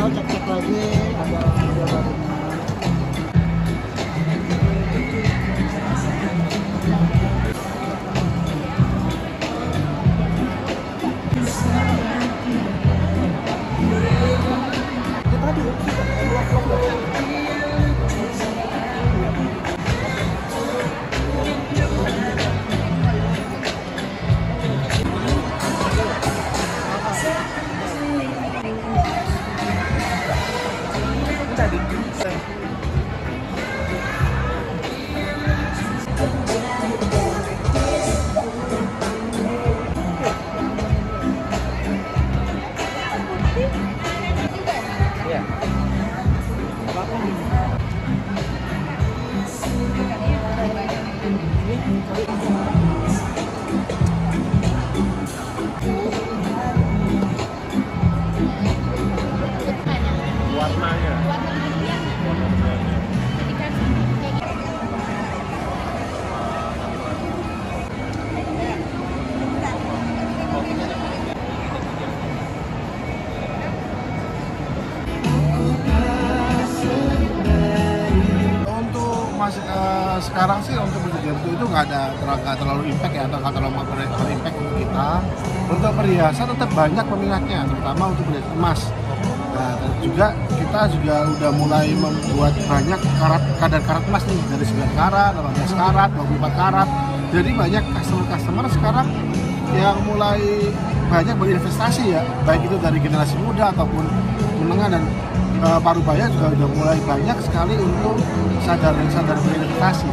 tahu cek-cek lagi ada model baru. Itu tadi warnanya. Sekarang sih untuk budget itu nggak terlalu impact ya, atau nggak terlalu impact untuk kita. Untuk perhiasan tetap banyak peminatnya, terutama untuk emas. Nah, dan juga kita udah mulai membuat banyak kadar karat emas nih, dari 9 karat, 18 karat, 24 karat. Jadi banyak customer sekarang yang mulai banyak berinvestasi ya, baik itu dari generasi muda ataupun menengah, dan Parubaya juga udah mulai banyak sekali untuk sadar berinvestasi.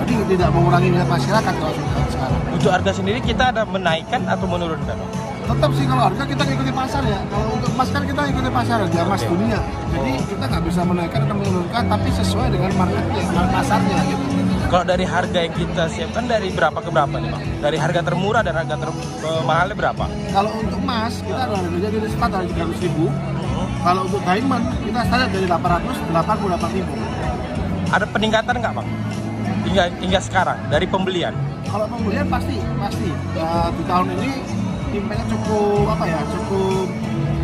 Jadi tidak mengurangi minat masyarakat kalau sekarang. Untuk harga sendiri kita ada menaikkan atau menurunkan? Tetap sih kalau harga kita ikuti pasar ya. Kalau untuk emas kan kita ikuti pasar di emas dunia. Jadi kita nggak bisa menaikkan atau menurunkan, tapi sesuai dengan marketnya, pasarnya gitu. Kalau dari harga yang kita siapkan dari berapa ke berapa nih Bang? Dari harga termurah dan harga termahalnya berapa? Kalau untuk emas kita ada harganya dari start dari 300.000. Kalau untuk diamond kita start dari 888.000. Ada peningkatan nggak Bang? Hingga sekarang dari pembelian? Kalau pembelian pasti. Di tahun ini impactnya cukup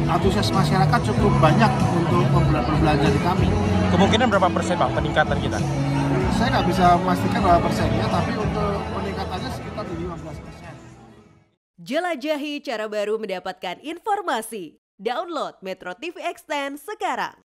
antusias masyarakat cukup banyak untuk berbelanja di kami. Kemungkinan berapa persen Bang peningkatan kita? Saya nggak bisa memastikan berapa persennya, tapi untuk peningkatannya sekitar 15%. Jelajahi cara baru mendapatkan informasi. Download Metro TV Extend sekarang.